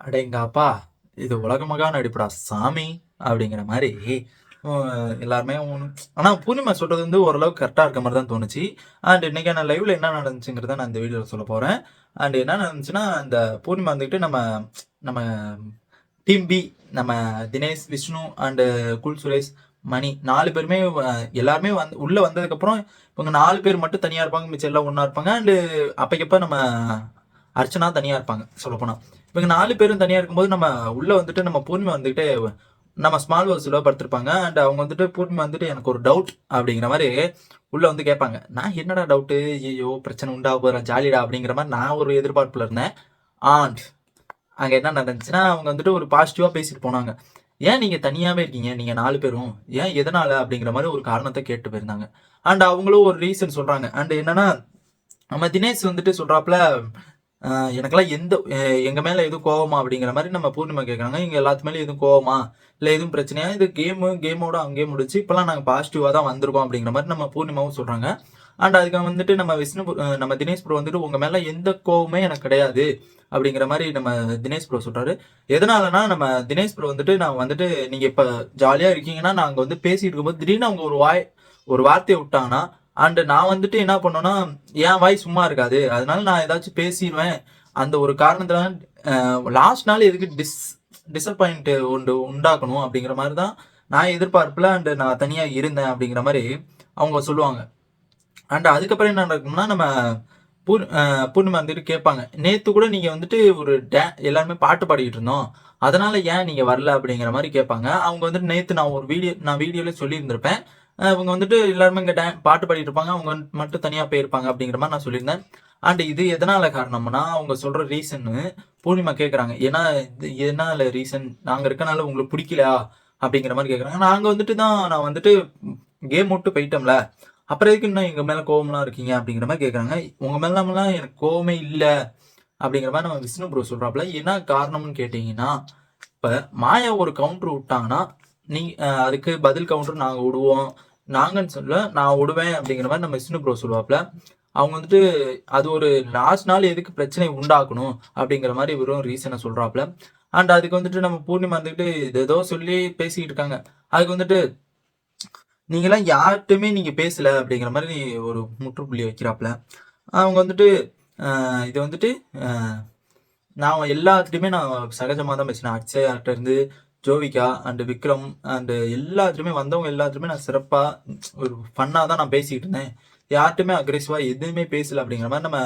அடேங்கப்பா! இது உலகமகா நடிப்புடா சாமி! அப்படிங்கிற மாரி எல்லாருமே ஆனா பூர்ணிமா சொல்றது ஓரளவுக்கு கரெக்ட்டா இருக்க மாரி தான் தோணுச்சு. அண்ட் இன்னைக்கான லைவ்ல என்ன நடந்துச்சுங்கிறத நான் இந்த வீடியோல சொல்லப் போறேன். அண்ட் என்ன நடந்துச்சுன்னா, இந்த பூர்ணிமா வந்துட்டு நம்ம நம்ம டீம் பி நம்ம தினேஷ், விஷ்ணு அண்ட் கூல் சுரேஷ், மணி 4 பேருமே எல்லாருமே உள்ள வந்ததுக்கப்புறம் இவங்க 4 பேர் மட்டும் தனியா இருப்பாங்க. மிச்சம் எல்லாம் ஒண்ணா இருப்பாங்க. அண்ட் அப்பைக்கப்ப நம்ம அர்ச்சனா தனியா இருப்பாங்க சொல்லப்போனா. இவங்க 4 பேரும் தனியா இருக்கும்போது நம்ம உள்ள வந்துட்டு நம்ம பூர்ணிமா வந்துட்டு நம்ம ஸ்மால் ஹவுஸ்ல படுத்திருப்பாங்க. அண்ட் அவங்க வந்துட்டு பூர்ணிமா வந்துட்டு எனக்கு ஒரு டவுட் அப்படிங்கிற மாரி உள்ள வந்து கேட்பாங்க. நான் என்னடா டவுட்டு? ஐயய்யோ! பிரச்சனை உண்டாக போதுடா ஜாலிடா அப்படிங்கிற மாரி நான் ஒரு எதிர்பார்ப்புல இருந்தேன். அண்ட் அங்க என்ன நடந்துச்சுன்னா, அவங்க வந்துட்டு ஒரு பாசிட்டிவா பேசிட்டு போனாங்க. "ஏன் நீங்க தனியாவே இருக்கீங்க? நீங்க 4 பேரும். ஏன் எதனால?" அப்படிங்கிற மாரி ஒரு காரணத்த கேட்டு போயிருந்தாங்க. அண்ட் அவங்களும் ஒரு ரீசன் சொல்றாங்க. அண்ட் என்னன்னா, நம்ம தினேஷ் வந்துட்டு சொல்றாப்ல, "அ எனக்கெல்லாம் எங்க மேல எதுவும் கோவமா?" அப்படிங்கிற மாரி நம்ம பூர்ணிமா கேட்கறாங்க. "எங்க எல்லாத்து மேலயும் எதுவும் கோவமா? இல்ல எதுவும் பிரச்சனையா? இது கேமோட அங்கேயே முடிஞ்சுச்சு. இப்பலாம் நாங்க பாசிட்டிவா தான் வந்திருக்கோம்." அப்படிங்கிற மாரி நம்ம பூர்ணிமாவும் சொல்றாங்க. அண்ட் அதுக்கு வந்துட்டு நம்ம தினேஷ் ப்ரோ வந்துட்டு, "உங்க மேல எந்த கோவமே எனக்கு கிடையாது." அப்படிங்கிற மாரி நம்ம தினேஷ் ப்ரோ சொல்றாரு. எதனாலனா நம்ம தினேஷ் ப்ரோ வந்துட்டு, "நான் வந்துட்டு நீங்க இப்ப ஜாலியா இருக்கீங்கன்னா, நாங்க வந்து பேசிட்டு இருக்கும்போது திடீர்னு அவங்க ஒரு வார்த்தைய விட்டாங்கன்னா, அண்ட் நான் வந்துட்டு என்ன பண்ணுவேன்னா, என் வாய் சும்மா இருக்காது. அதனால நான் ஏதாச்சும் பேசிருவேன். அந்த ஒரு காரணத்தினால லாஸ்ட் நாள் எதுக்கு டிசப்பாயிண்ட் உண்டாக்கணும் அப்படிங்கிற மாரி தான் நான் எதிர்பார்ப்புல அண்ட் நான் தனியா இருந்தேன்." அப்படிங்கிற மாரி அவங்க சொல்லுவாங்க. அண்ட் அதுக்கப்புறம் என்ன நடக்கும்னா, நம்ம பூர்ணிமா வந்துட்டு கேட்பாங்க. "நேத்து கூட நீங்க வந்துட்டு ஒரு எல்லாருமே பாட்டு பாடிட்டு இருந்தோம். அதனால ஏன் நீங்க வரல?" அப்படிங்கிற மாரி கேட்பாங்க. அவங்க வந்துட்டு நேத்து நான் வீடியோலயே சொல்லியிருந்திருப்பேன். இவங்க வந்துட்டு எல்லாருமே இங்க பாட்டு பாடிட்டு இருப்பாங்க. அவங்க மட்டும் தனியா போயிருப்பாங்க அப்படிங்கிற மாரி நான் சொல்லியிருந்தேன். அண்ட் இது எதனால காரணம்னா, அவங்க சொல்ற ரீசன்னு பூர்ணிமா கேட்கறாங்க. இது எதனால ரீசன்? நாங்க இருக்கனால உங்களுக்கு பிடிக்கலையா? அப்படிங்கிற மாரி கேட்கறாங்க. நான் வந்துட்டு கேம் விட்டு போயிட்டோம்ல. அப்புறம் எதுக்கு இன்னும் எங்க மேல கோவம்லாம் இருக்கீங்க? அப்படிங்கிற மாரி கேட்கறாங்க. உங்க மேலலாம் எனக்கு கோவமே இல்ல. அப்படிங்கிற மாரி நம்ம விஷ்ணு ப்ரோ சொல்றாப்ல. என்ன காரணம்னு கேட்டீங்கன்னா, இப்ப மாயா ஒரு கவுண்டர் விட்டாங்கன்னா, அதுக்கு பதில் கவுண்டர் நாங்க விடுவோம். நாங்கன்னு சொல்லல, நான் விடுவேன் அப்படிங்கிற மாரி நம்ம விஷ்ணு ப்ரோ சொல்லுவாப்ல. அவங்க வந்துட்டு அது ஒரு லாஸ்ட் நாள் எதுக்கு பிரச்சனை உண்டாக்கணும்? அப்படிங்கிற மாரி வெறும் ரீசன சொல்றாப்ல. அண்ட் அதுக்கு வந்துட்டு நம்ம பூர்ணிமா வந்துட்டு ஏதேதோ சொல்லி பேசிட்டு இருக்காங்க. அதுக்கு வந்துட்டு நீங்கலாம் யார்ட்டயுமே நீங்க பேசல அப்படிங்கிற மாரி ஒரு முற்றுப்புள்ளி வைக்கிறாப்ல. அவங்க வந்துட்டு இது வந்துட்டு அ நான் எல்லாத்துட்டயுமே நான் சகஜமா தான் பேசினேன். அக்ஷயாட்ட இருந்து ஜோவிகா அண்ட் விக்ரம் அண்ட் எல்லாத்துட்டயுமே வந்தவங்க எல்லாத்துட்டயுமே நான் சிறப்பா ஒரு ஃபன்னா தான் நான் பேசிட்டு இருந்தேன். யார்ட்டயுமே அக்ரெசிவா எதுவுமே பேசல அப்படிங்கிற மாரி நம்ம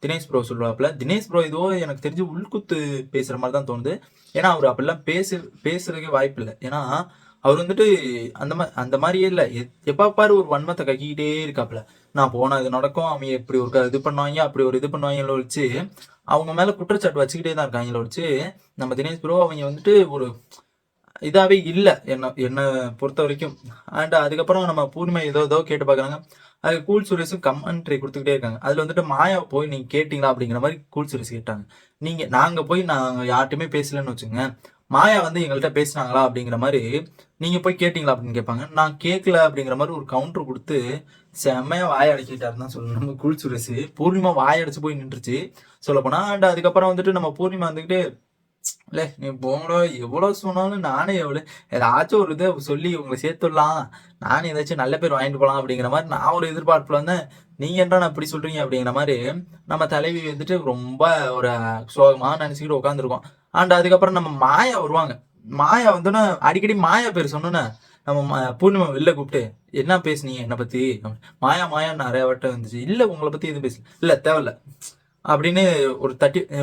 தினேஷ் ப்ரோ சொல்லுவாப்ல. தினேஷ் ப்ரோ ஏதோ எனக்கு தெரிஞ்சு உள்குத்து பேசுற மாரி தான் தோணுது. ஏன்னா, அவரு அப்படிலாம் பேசுறதுக்கே வாய்ப்பில்ல. ஏன்னா, அவரு வந்துட்டு அந்த மாரியே இல்ல. எப்ப பாரு ஒரு வன்மத்த கக்கிக்கிட்டே இருக்காப்ல. நான் போனா இது நடக்கும். அவங்க இப்படி ஒரு இது பண்ணுவாய்ங்க, அப்படி ஒரு இது பண்ணுவாய்ங்கன்னு ஒழிச்சு, அவங்க மேல குற்றச்சாட்டு வச்சுக்கிட்டே தான் இருக்காய்ங்களே ஒழிச்சு, நம்ம தினேஷ் ப்ரோ அவங்க வந்துட்டு ஒரு இதாவே இல்ல. என்ன பொறுத்தவரைக்கும். அண்ட் அதுக்கப்புறம் நம்ம பூர்ணிமா ஏதோ ஏதோ கேட்டு பார்க்குறாங்க. அதுக்கு கூல் சுரேஷும் கமெண்ட்ரி குடுத்துக்கிட்டே இருக்காங்க. அதுல வந்துட்டு மாயாவ போய் நீங்க கேட்டீங்களா? அப்படிங்கிற மாரி கூல் சுரேஷ் கேட்டாங்க. நாங்க யார்ட்டயுமே பேசலன்னு வச்சுக்கங்க. மாயா வந்து எங்கள்ட்ட பேசினாங்களா? அப்படிங்கிற மாரி, நீங்க போய் கேட்டீங்களா? அப்படின்னு கேட்பாங்க. நான் கேட்கல அப்படிங்கிற மாரி ஒரு கவுண்டர் குடுத்து, செம்மையா வாய அடக்கிட்டாருன்னு தான் சொல்லணும் நம்ம கூல் சுரேஷ். பூர்ணிமா வாய அடைச்சு போய் நின்றுச்சு சொல்லப்போனா. அண்ட் அதுக்கப்புறம் வந்துட்டு நம்ம பூர்ணிமா வந்துகிட்டு இல்ல நீ போங்கடா எவ்வளவு சொன்னாலும் நானே ஏதாச்சும் ஒரு இதை சொல்லி உங்களை சேர்த்துடலாம். நானும் ஏதாச்சும் நல்ல பேர் வாங்கிட்டு போலாம் அப்படிங்கிற மாதிரி நான் ஒரு எதிர்பார்ப்புல வந்தேன். நீங்க என்ன இப்படி சொல்றீங்க அப்படிங்கிற மாதிரி நம்ம தலைவி வந்துட்டு ரொம்ப ஒரு சோகமா நினைச்சுக்கிட்டு உட்காந்துருக்கோம். அண்ட் அதுக்கப்புறம் நம்ம மாயா வருவாங்க. மாயா வந்தோன்னா அடிக்கடி மாயா பேர் சொன்னோன்னே நம்ம பூர்ணிமா வெளில கூப்பிட்டு என்ன பேசுனீங்க என்னை பத்தி? மாயா மாயா நிறைய வட்டம் வந்துச்சு. இல்ல உங்களை பத்தி எதுவும் பேசல. இல்ல தேவையில்ல அப்படின்னு ஒரு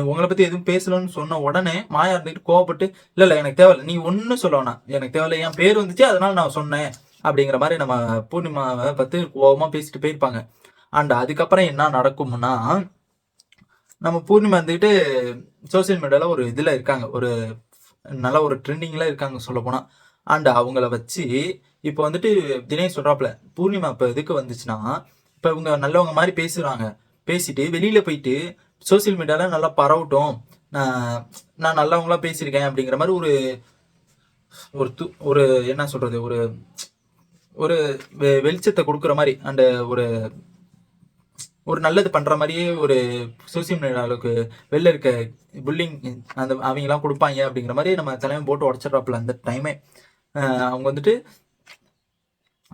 உங்கள பத்தி எதுவும் பேசலன்னு சொன்ன உடனே மாயா இருந்துட்டு கோவப்பட்டு, இல்ல எனக்கு தேவையில்ல. நீ ஒண்ணும் சொல்ல வேணாம். எனக்கு தேவையில்ல. என் பேர் வந்துச்சு அதனால நான் சொன்னேன். அப்படிங்கிற மாரி நம்ம பூர்ணிமாவ பத்தி கோவமா பேசிட்டு போயிருப்பாங்க. அண்ட் அதுக்கப்புறம் என்ன நடக்கும்னா, நம்ம பூர்ணிமா வந்துட்டு சோசியல் மீடியால ஒரு இதுல இருக்காங்க. நல்ல ஒரு ட்ரெண்டிங்ல இருக்காங்க சொல்லப்போனா. அண்ட் அவங்கள வச்சு இப்ப வந்துட்டு தினேஷ் சொல்றாப்ல, பூர்ணிமா இப்ப எதுக்கு வந்துச்சுன்னா, இப்ப இவங்க நல்லவங்க மாரி பேசுறாங்க. பேசிட்டு வெளியில போயிட்டு சோசியல் மீடியால நல்லா பரவட்டும். நான் நான் நல்லவங்களா பேசியிருக்கேன் அப்படிங்கிற மாரி ஒரு ஒரு ஒரு என்ன சொல்றது? ஒரு ஒரு வெளிச்சத்த குடுக்குற மாரி அண்ட் ஒரு ஒரு நல்லது பண்ற மாதிரியே ஒரு சோசியல் மீடியா அளவுக்கு வெளில இருக்க புல்லிங் அந்த அவங்கலாம் கொடுப்பாங்க அப்படிங்கிற மாதிரி நம்ம தலைவன் போட்டு உடச்சிட்றாப்புல அந்த டைமே. அவங்க வந்துட்டு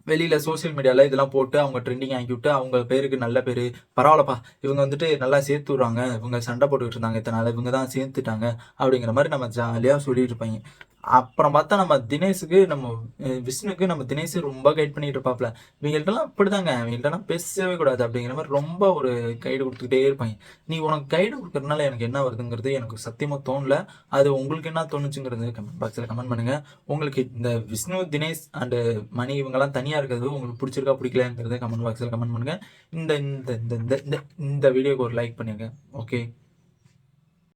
வெளியில சோசியல் மீடியால இதெல்லாம் போட்டு அவங்க ட்ரெண்டிங் ஆக்கி விட்டு அவங்க பேருக்கு நல்ல பேரு. பரவாயில்லப்பா இவங்க வந்துட்டு நல்லா சேர்த்து விடுறாங்க. இவங்க சண்டை போட்டுக்கிட்டு இருந்தாங்க இத்தனை நாள். இவங்க தான் சேர்த்துட்டாங்க அப்படிங்கிற மாதிரி நம்ம ஜாலியா சொல்லிட்டு இருப்பாங்க. அப்புறம் பார்த்தா நம்ம தினேஷுக்கு நம்ம விஷ்ணுக்கு நம்ம தினேஷ் ரொம்ப கைட் பண்ணிட்டு இருப்பாப்ல. இவங்கள்ட்டலாம் இப்படிதாங்க. இவங்கள்ட்டலாம் பேசவே கூடாது அப்படிங்கிற மாதிரி ரொம்ப ஒரு கைடு கொடுத்துக்கிட்டே இருப்பாங்க. நீ உனக்கு கைடு கொடுக்கறதுனால எனக்கு என்ன வருதுங்கிறது எனக்கு சத்தியமா தோணல. அது உங்களுக்கு என்ன தோணுச்சுங்கிறது கமெண்ட் பாக்ஸில் கமெண்ட் பண்ணுங்க. உங்களுக்கு இந்த விஷ்ணு, தினேஷ் அண்டு மணி இவங்கெல்லாம் தனியாக இருக்கிறது உங்களுக்கு பிடிச்சிருக்கா பிடிக்கலங்கிறத கமெண்ட் பாக்ஸில் கமெண்ட் பண்ணுங்க. இந்த இந்த இந்த இந்த இந்த வீடியோக்கு ஒரு லைக் பண்ணிருங்க. ஓகே.